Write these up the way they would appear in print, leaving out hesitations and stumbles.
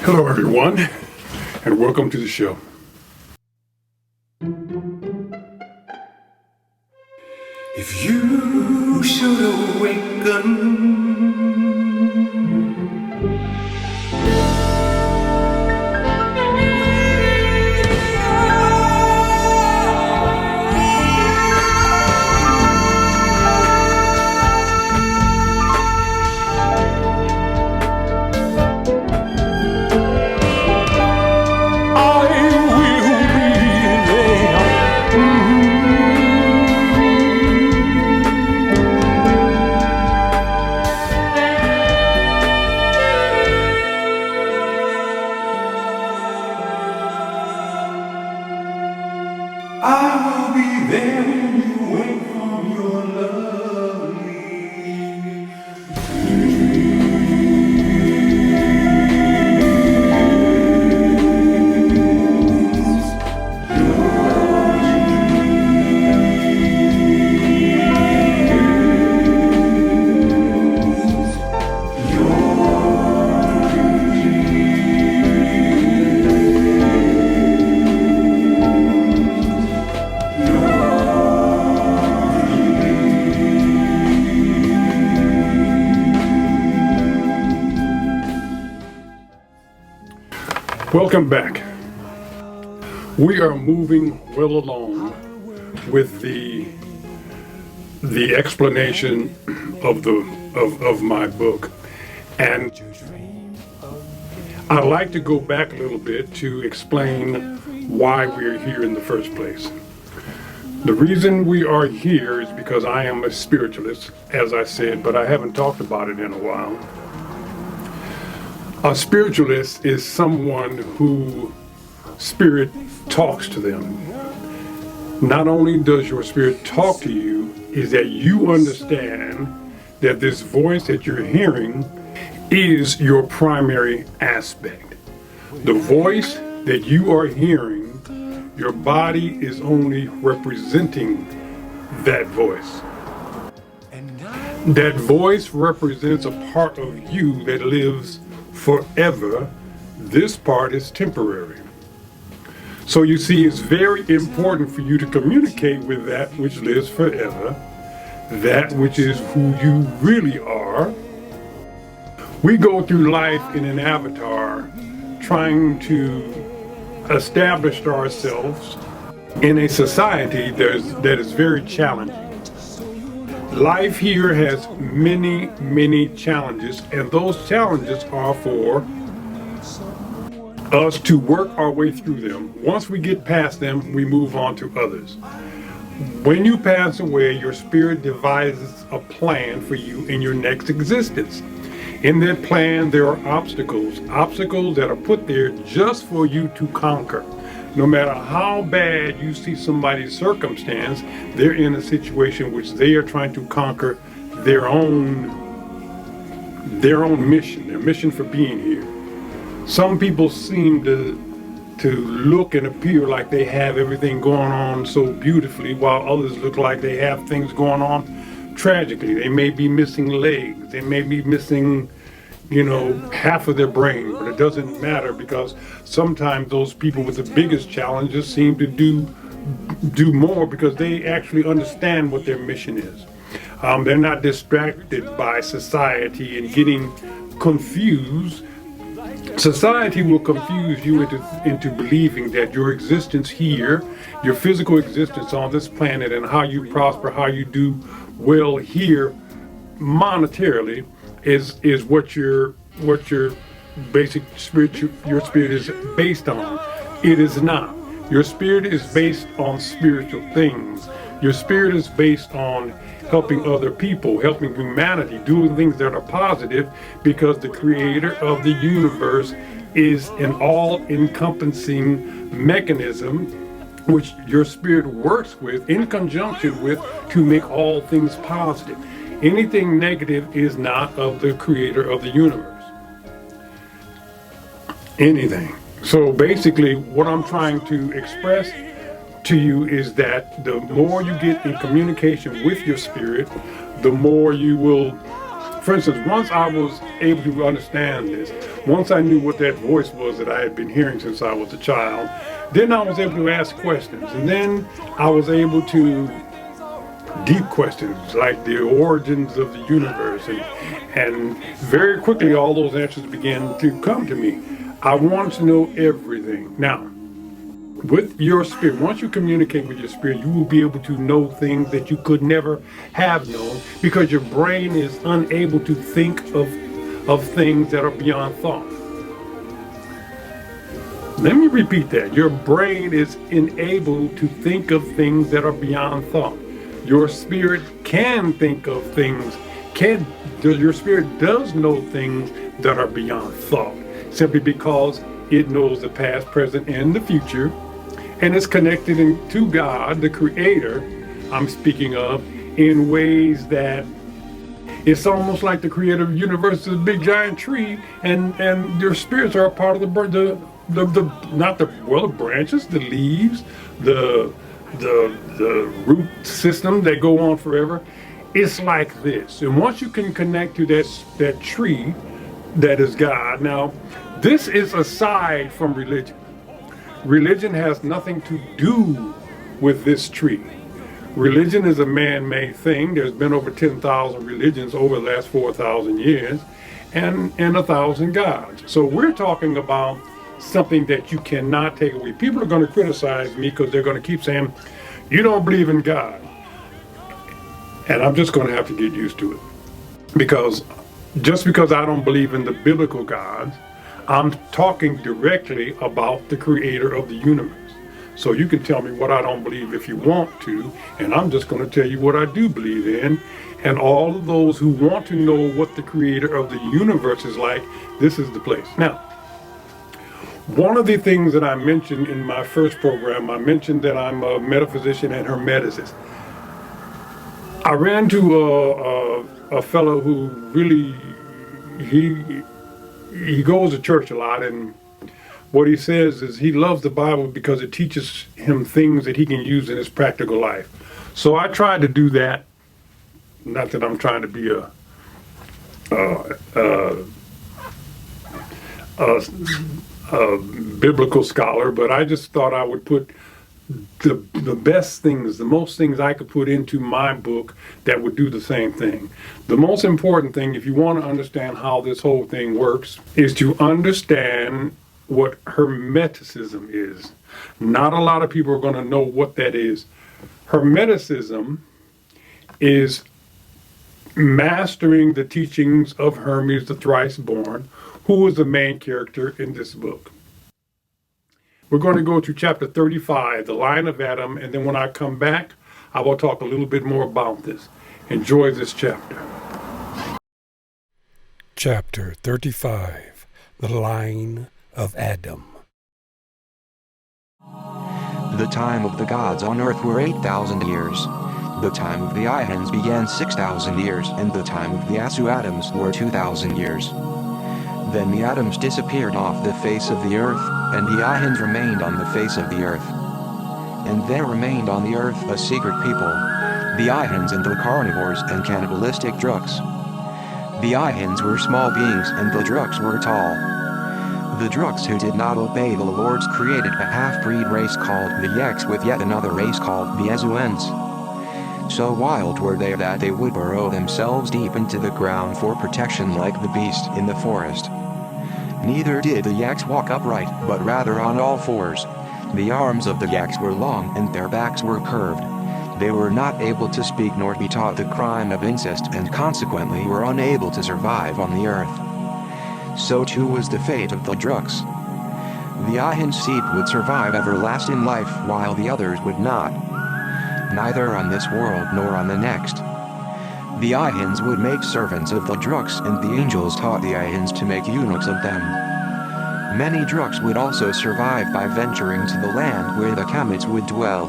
Hello everyone, and welcome to the show. If you should awaken, I will be there when you wake from your lovely Welcome back. We are moving well along with the explanation of my book, and I'd like to go back a little bit to explain why we're here in the first place. The reason we are here is because I am a spiritualist, as I said, but I haven't talked about it in a while. A spiritualist is someone who spirit talks to them. Not only does your spirit talk to you, is that you understand that this voice that you're hearing is your primary aspect. The voice that you are hearing, your body is only representing that voice. That voice represents a part of you that lives forever. This part is temporary. So you see, it's very important for you to communicate with that which lives forever, that which is who you really are. We go through life in an avatar trying to establish ourselves in a society that is very challenging. Life here has many, many challenges, and those challenges are for us to work our way through them. Once we get past them, we move on to others. When you pass away, your spirit devises a plan for you in your next existence. In that plan, there are obstacles that are put there just for you to conquer. No matter how bad you see somebody's circumstance, they're in a situation which they are trying to conquer their own mission, their mission for being here. Some people seem to look and appear like they have everything going on so beautifully, while others look like they have things going on tragically. They may be missing legs, they may be missing half of their brain, but it doesn't matter, because sometimes those people with the biggest challenges seem to do more because they actually understand what their mission is. They're not distracted by society and getting confused. Society will confuse you into believing that your existence here, your physical existence on this planet, and how you prosper, how you do well here monetarily, is what your basic spirit, your spirit is based on. It is not. Your spirit is based on spiritual things. Your spirit is based on helping other people, helping humanity, doing things that are positive, because the creator of the universe is an all-encompassing mechanism which your spirit works with in conjunction with to make all things positive. Anything negative is not of the creator of the universe. Anything. So basically, what I'm trying to express to you is that the more you get in communication with your spirit, the more you will For instance, once I was able to understand this, once I knew what that voice was that I had been hearing since I was a child, then I was able to ask questions. And then I was able to deep questions like the origins of the universe. And very quickly, all those answers began to come to me. I wanted to know everything. Now, with your spirit, once you communicate with your spirit, you will be able to know things that you could never have known because your brain is unable to think of things that are beyond thought. Let me repeat that. Your brain is unable to think of things that are beyond thought. Your spirit can think of things, your spirit does know things that are beyond thought, simply because it knows the past, present, and the future, and it's connected to God, the Creator, I'm speaking of, in ways that it's almost like the Creator of the universe is a big giant tree, and your spirits are a part of the branches, the leaves, the root system that go on forever. It's like this. And once you can connect to that tree that is God. Now, this is aside from religion. Religion has nothing to do with this tree. Religion is a man-made thing. There's been over 10,000 religions over the last 4,000 years and 1,000 gods. So we're talking about something that you cannot take away. People are going to criticize me because they're going to keep saying, you don't believe in God. And I'm just going to have to get used to it. Because just because I don't believe in the biblical gods, I'm talking directly about the Creator of the universe. So you can tell me what I don't believe if you want to, and I'm just going to tell you what I do believe in. And all of those who want to know what the Creator of the universe is like, this is the place. Now, one of the things that I mentioned in my first program, I mentioned that I'm a metaphysician and hermeticist. I ran to a fellow who really, he goes to church a lot, and what he says is he loves the Bible because it teaches him things that he can use in his practical life. So I tried to do that. Not that I'm trying to be a biblical scholar, but I just thought I would put the best things, the most things I could put into my book that would do the same thing. The most important thing, if you want to understand how this whole thing works, is to understand what Hermeticism is. Not a lot of people are going to know what that is. Hermeticism is mastering the teachings of Hermes the thrice born, who is the main character in this book. We're going to go to chapter 35, the line of Adam, and then when I come back, I will talk a little bit more about this. Enjoy this chapter. Chapter 35, the line of Adam. The time of the gods on earth were 8,000 years. The time of the Iahans began 6,000 years, and the time of the Asuadams were 2,000 years. Then the Adams disappeared off the face of the earth, and the Iahans remained on the face of the earth. And there remained on the earth a secret people, the Iahans and the carnivores and cannibalistic Druks. The Iahans were small beings and the Druks were tall. The Druks who did not obey the Lords created a half-breed race called the Yeks with yet another race called the Azuens. So wild were they that they would burrow themselves deep into the ground for protection like the beast in the forest. Neither did the Yaks walk upright, but rather on all fours. The arms of the Yaks were long and their backs were curved. They were not able to speak nor be taught the crime of incest and consequently were unable to survive on the earth. So too was the fate of the Druks. The Iahans seed would survive everlasting life while the others would not. Neither on this world nor on the next. The Iahans would make servants of the Druks, and the angels taught the Iahans to make eunuchs of them. Many Druks would also survive by venturing to the land where the Kamits would dwell.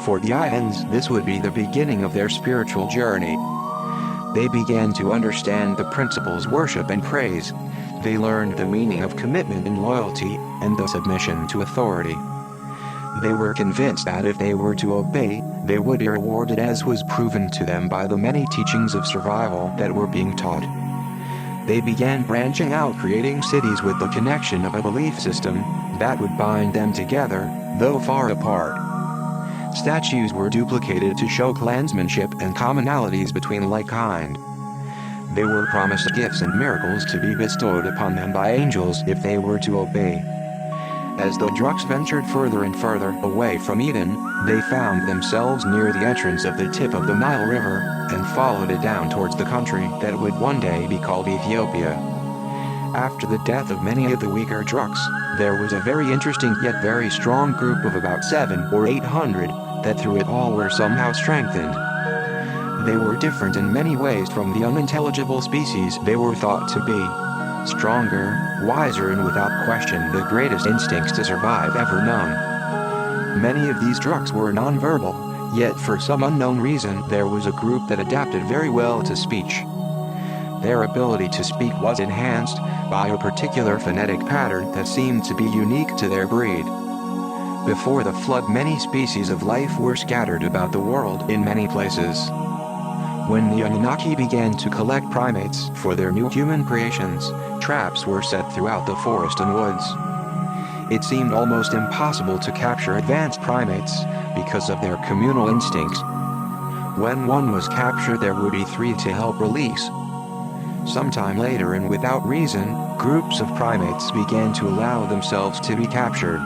For the Iahans, this would be the beginning of their spiritual journey. They began to understand the principles worship and praise. They learned the meaning of commitment and loyalty, and the submission to authority. They were convinced that if they were to obey, they would be rewarded, as was proven to them by the many teachings of survival that were being taught. They began branching out, creating cities with the connection of a belief system that would bind them together, though far apart. Statues were duplicated to show clansmanship and commonalities between like kind. They were promised gifts and miracles to be bestowed upon them by angels if they were to obey. As the Druks ventured further and further away from Eden, they found themselves near the entrance of the tip of the Nile River, and followed it down towards the country that would one day be called Ethiopia. After the death of many of the weaker Druks, there was a very interesting yet very strong group of about 700 or 800, that through it all were somehow strengthened. They were different in many ways from the unintelligible species they were thought to be. Stronger, wiser, and without question the greatest instincts to survive ever known. Many of these Druks were nonverbal, yet for some unknown reason there was a group that adapted very well to speech. Their ability to speak was enhanced by a particular phonetic pattern that seemed to be unique to their breed. Before the flood, many species of life were scattered about the world in many places. When the Anunnaki began to collect primates for their new human creations, traps were set throughout the forest and woods. It seemed almost impossible to capture advanced primates because of their communal instincts. When one was captured, there would be 3 to help release. Sometime later, and without reason, groups of primates began to allow themselves to be captured.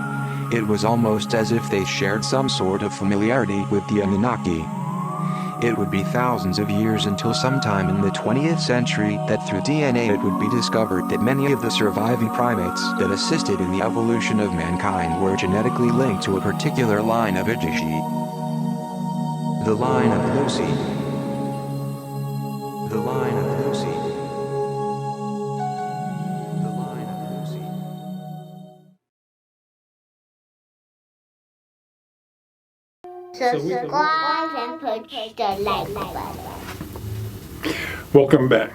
It was almost as if they shared some sort of familiarity with the Anunnaki. It would be thousands of years until sometime in the 20th century that through DNA it would be discovered that many of the surviving primates that assisted in the evolution of mankind were genetically linked to a particular line of Ijishi. The line of Lucy. The line of Lucy. The line of Lucy. Subscribe and push the like button. Welcome back.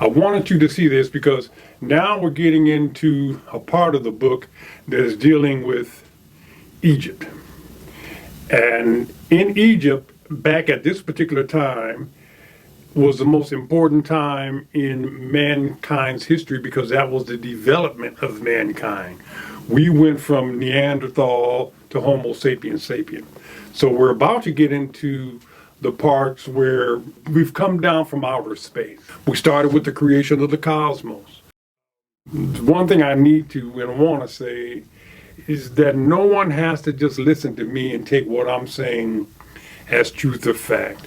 I wanted you to see this because now we're getting into a part of the book that is dealing with Egypt. And in Egypt, back at this particular time, was the most important time in mankind's history because that was the development of mankind. We went from Neanderthal to Homo sapiens sapien. So we're about to get into the parts where we've come down from outer space. We started with the creation of the cosmos. One thing I need to and want to say is that no one has to just listen to me and take what I'm saying as truth or fact.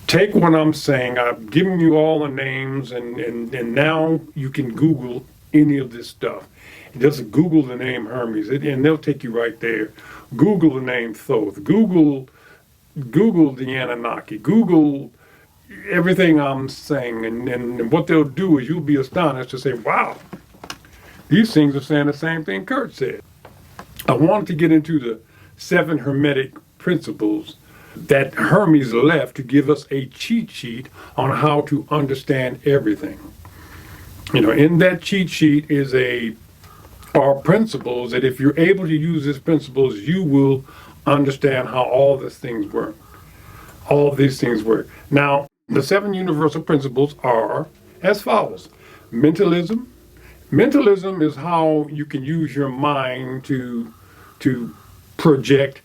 Take what I'm saying. I've given you all the names, and now you can Google any of this stuff. Just Google the name Hermes, and they'll take you right there. Google the name Thoth. Google the Anunnaki. Google everything I'm saying, and what they'll do is you'll be astonished to say, wow, these things are saying the same thing Kurt said. I wanted to get into the 7 Hermetic principles that Hermes left to give us a cheat sheet on how to understand everything. You know, in that cheat sheet are principles that if you're able to use these principles, you will understand how all these things work. All of these things work. Now, the 7 universal principles are as follows. Mentalism. Mentalism is how you can use your mind to project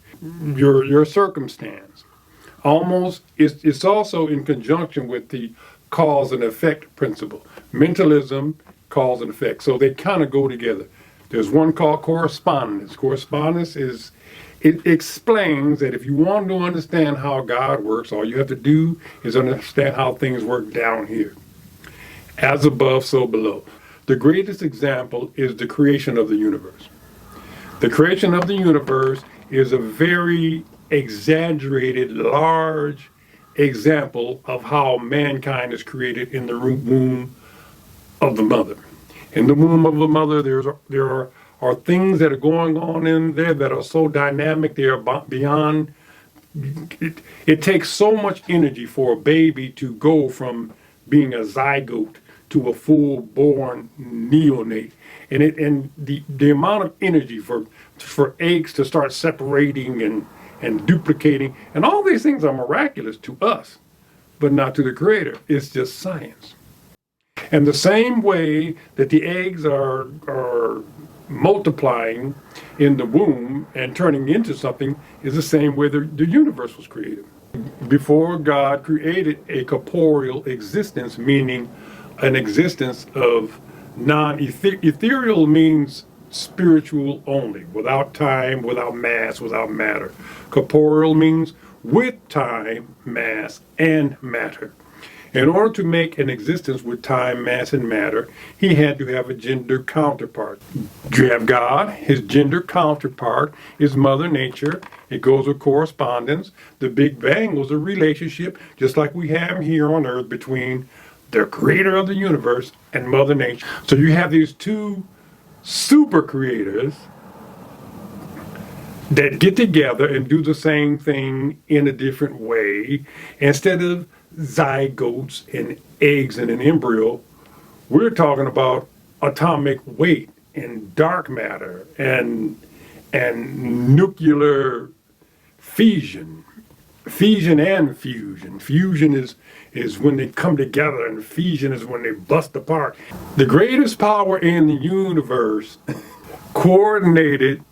your circumstance. Almost, it's also in conjunction with the cause and effect principle. Mentalism, cause and effect. So they kind of go together. There's one called correspondence. Correspondence it explains that if you want to understand how God works, all you have to do is understand how things work down here. As above, so below. The greatest example is the creation of the universe. The creation of the universe is a very exaggerated, large example of how mankind is created in the womb of the mother. In the womb of the mother, there are things that are going on in there that are so dynamic, they are beyond. It takes so much energy for a baby to go from being a zygote to a full-born neonate. And the amount of energy for eggs to start separating and duplicating, and all these things are miraculous to us, but not to the Creator. It's just science. And the same way that the eggs are multiplying in the womb and turning into something is the same way the universe was created. Before God created a corporeal existence, meaning an existence of ethereal means spiritual only, without time, without mass, without matter. Corporeal means with time, mass, and matter. In order to make an existence with time, mass, and matter, he had to have a gender counterpart. You have God, his gender counterpart is Mother Nature. It goes with correspondence. The Big Bang was a relationship, just like we have here on Earth, between the creator of the universe and Mother Nature. So you have these two super creators that get together and do the same thing in a different way. Instead of zygotes and eggs in an embryo, we're talking about atomic weight and dark matter and nuclear fission and fusion. Fusion is when they come together, and fission is when they bust apart. The greatest power in the universe coordinated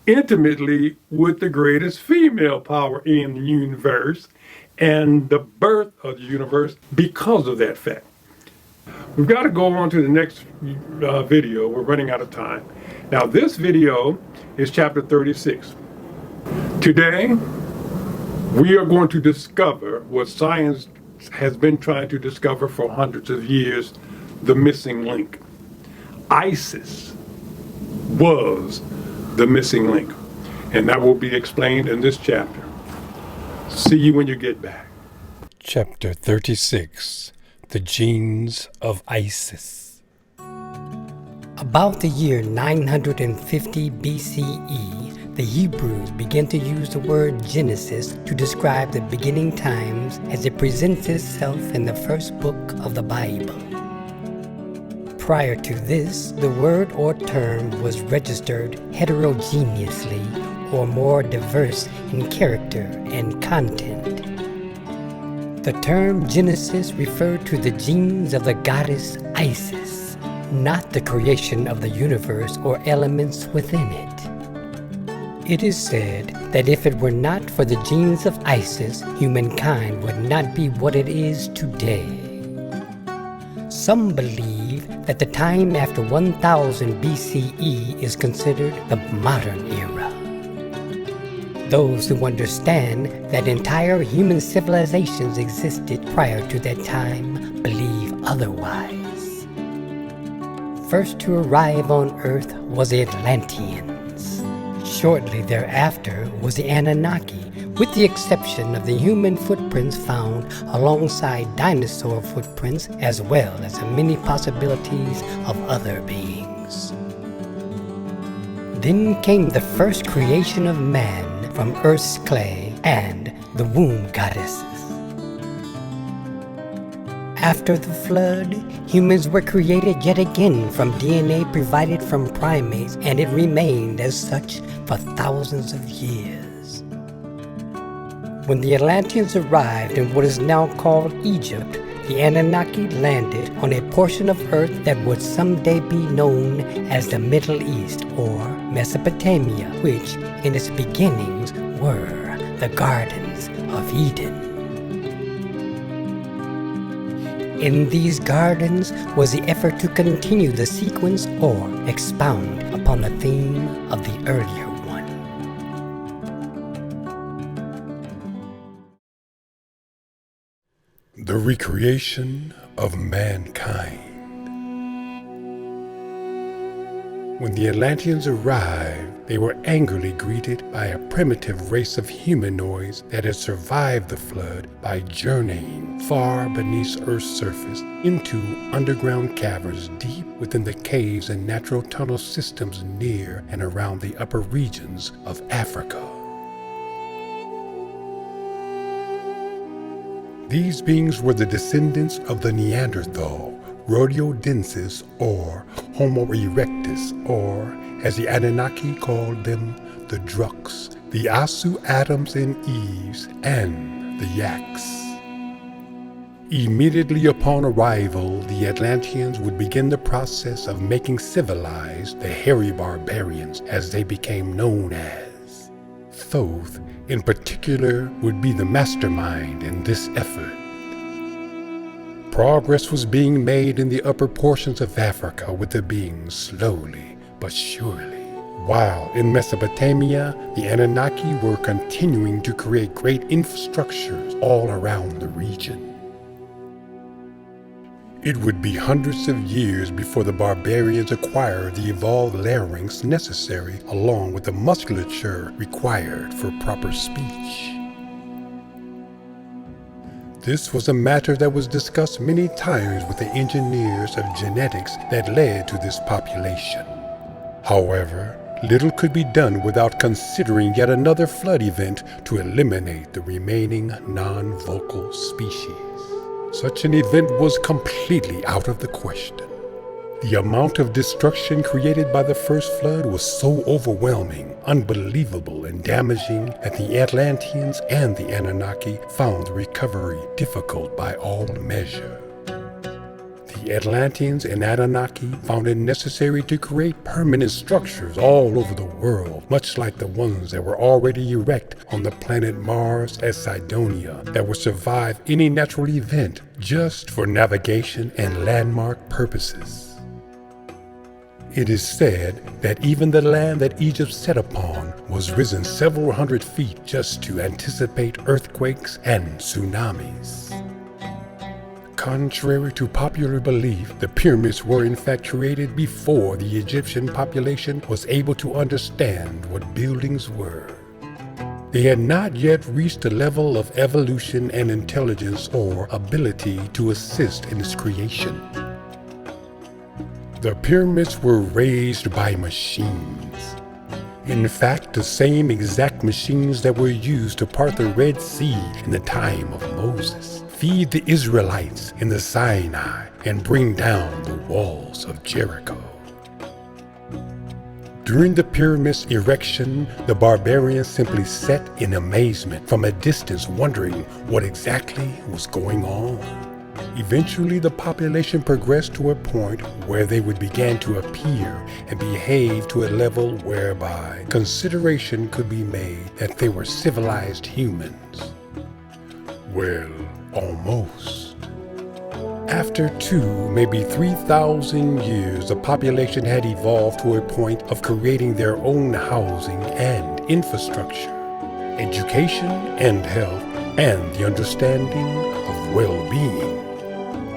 intimately with the greatest female power in the universe and the birth of the universe because of that fact. We've got to go on to the next video. We're running out of time. Now, this video is chapter 36. Today, we are going to discover what science has been trying to discover for hundreds of years, the missing link. ISIS was the missing link, and that will be explained in this chapter. See you when you get back. Chapter 36, The Genes of Isis. About the year 950 BCE, the Hebrews began to use the word Genesis to describe the beginning times as it presents itself in the first book of the Bible. Prior to this, the word or term was registered heterogeneously or more diverse in character and content. The term Genesis referred to the genes of the goddess Isis, not the creation of the universe or elements within it. It is said that if it were not for the genes of Isis, humankind would not be what it is today. Some believe that the time after 1000 BCE is considered the modern era. Those who understand that entire human civilizations existed prior to that time believe otherwise. First to arrive on Earth was the Atlanteans. Shortly thereafter was the Anunnaki, with the exception of the human footprints found alongside dinosaur footprints, as well as the many possibilities of other beings. Then came the first creation of man from Earth's clay and the womb goddesses. After the flood, humans were created yet again from DNA provided from primates, and it remained as such for thousands of years. When the Atlanteans arrived in what is now called Egypt, the Anunnaki landed on a portion of Earth that would someday be known as the Middle East or Mesopotamia, which in its beginnings were the Gardens of Eden. In these gardens was the effort to continue the sequence or expound upon the theme of the earlier one. The recreation of mankind. When the Atlanteans arrived, they were angrily greeted by a primitive race of humanoids that had survived the flood by journeying far beneath Earth's surface into underground caverns deep within the caves and natural tunnel systems near and around the upper regions of Africa. These beings were the descendants of the Neanderthal, Rhodiodensis, or Homo erectus, or, as the Anunnaki called them, the Druks, the Asu Adams and Eves, and the Yaks. Immediately upon arrival, the Atlanteans would begin the process of making civilized the hairy barbarians as they became known as. Thoth, in particular, would be the mastermind in this effort. Progress was being made in the upper portions of Africa with the beings slowly but surely, while in Mesopotamia, the Anunnaki were continuing to create great infrastructures all around the region. It would be hundreds of years before the barbarians acquired the evolved larynx necessary along with the musculature required for proper speech. This was a matter that was discussed many times with the engineers of genetics that led to this population. However, little could be done without considering yet another flood event to eliminate the remaining non-vocal species. Such an event was completely out of the question. The amount of destruction created by the first flood was so overwhelming, unbelievable, and damaging that the Atlanteans and the Anunnaki found the recovery difficult by all measure. The Atlanteans and Anunnaki found it necessary to create permanent structures all over the world, much like the ones that were already erect on the planet Mars at Cydonia, that would survive any natural event just for navigation and landmark purposes. It is said that even the land that Egypt set upon was risen several hundred feet just to anticipate earthquakes and tsunamis. Contrary to popular belief, the pyramids were in fact created before the Egyptian population was able to understand what buildings were. They had not yet reached a level of evolution and intelligence or ability to assist in its creation. The pyramids were raised by machines. In fact, the same exact machines that were used to part the Red Sea in the time of Moses, feed the Israelites in the Sinai, and bring down the walls of Jericho. During the pyramid's erection, the barbarians simply sat in amazement from a distance, wondering what exactly was going on. Eventually, the population progressed to a point where they would begin to appear and behave to a level whereby consideration could be made that they were civilized humans. Well, almost. After 2, maybe 3,000 years, the population had evolved to a point of creating their own housing and infrastructure, education and health, and the understanding of well-being.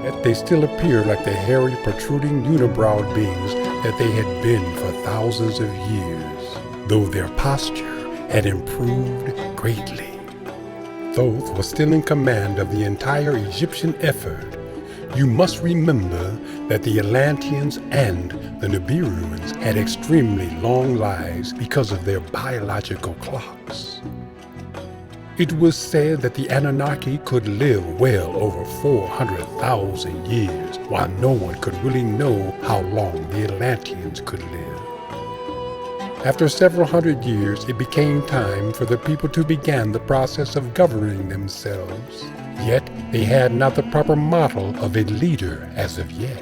Yet they still appear like the hairy, protruding, unibrowed beings that they had been for thousands of years, though their posture had improved greatly. Thoth was still in command of the entire Egyptian effort. You must remember that the Atlanteans and the Nibiruans had extremely long lives because of their biological clocks. It was said that the Anunnaki could live well over 400,000 years, while no one could really know how long the Atlanteans could live. After several hundred years, it became time for the people to begin the process of governing themselves. Yet they had not the proper model of a leader as of yet.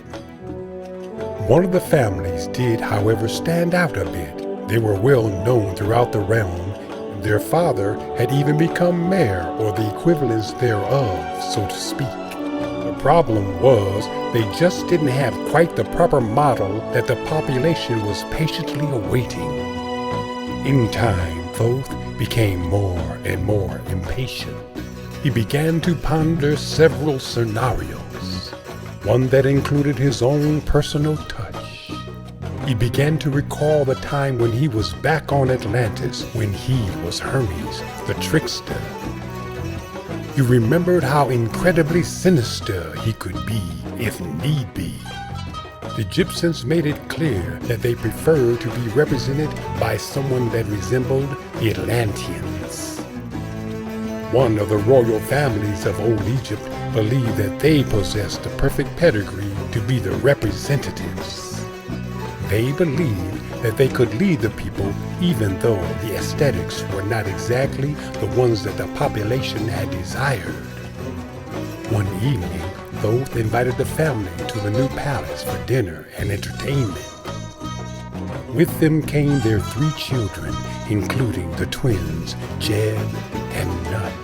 One of the families did, however, stand out a bit. They were well known throughout the realm. Their father had even become mayor, or the equivalence thereof, so to speak. The problem was they just didn't have quite the proper model that the population was patiently awaiting. In time, Thoth became more and more impatient. He began to ponder several scenarios, one that included his own personal touch. He began to recall the time when he was back on Atlantis, when he was Hermes, the trickster. He remembered how incredibly sinister he could be, if need be. The Egyptians made it clear that they preferred to be represented by someone that resembled the Atlanteans. One of the royal families of old Egypt believed that they possessed the perfect pedigree to be the representatives. They believed that they could lead the people even though the aesthetics were not exactly the ones that the population had desired. One evening, Thoth invited the family to the new palace for dinner and entertainment. With them came their 3 children, including the twins, Jeb and Nut.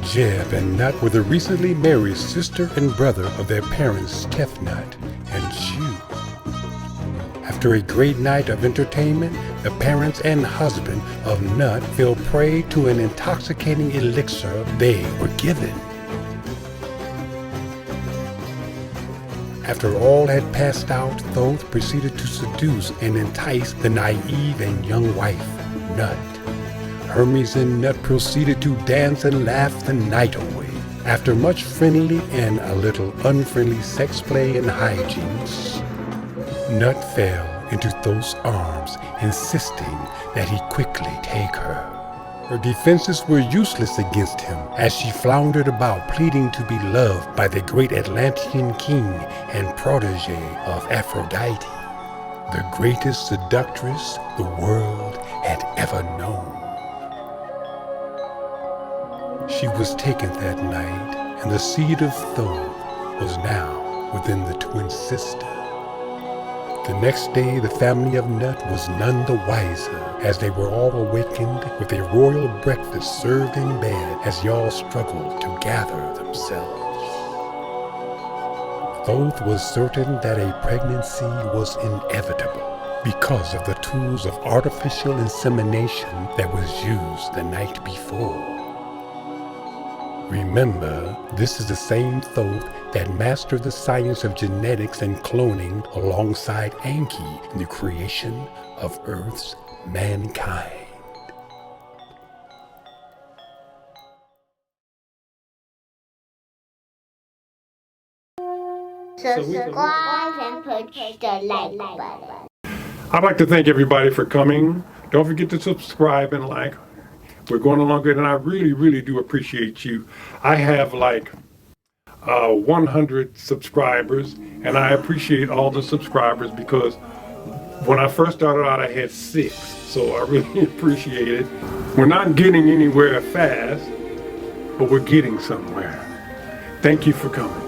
Jeb and Nut were the recently married sister and brother of their parents, Tefnut and Shu. After a great night of entertainment, the parents and husband of Nut fell prey to an intoxicating elixir they were given. After all had passed out, Thoth proceeded to seduce and entice the naive and young wife, Nut. Hermes and Nut proceeded to dance and laugh the night away. After much friendly and a little unfriendly sex play and hijinks, Nut fell into Thoth's arms, insisting that he quickly take her. Her defenses were useless against him, as she floundered about pleading to be loved by the great Atlantean king and protege of Aphrodite, the greatest seductress the world had ever known. She was taken that night, and the seed of Thoth was now within the twin sister. The next day, the family of Nut was none the wiser, as they were all awakened with a royal breakfast served in bed as y'all struggled to gather themselves. Thoth was certain that a pregnancy was inevitable because of the tools of artificial insemination that was used the night before. Remember, this is the same Thoth that mastered the science of genetics and cloning alongside Enki in the creation of Earth's mankind. Subscribe and push the like button. I'd like to thank everybody for coming. Don't forget to subscribe and like. We're going along good, and I really, really do appreciate you. I have like 100 subscribers, and I appreciate all the subscribers because when I first started out, I had 6, so I really appreciate it. We're not getting anywhere fast, but we're getting somewhere. Thank you for coming.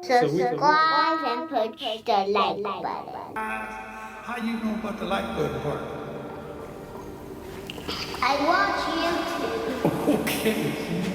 Subscribe and push the like button. How you know about the like button part? I watch YouTube. Okay.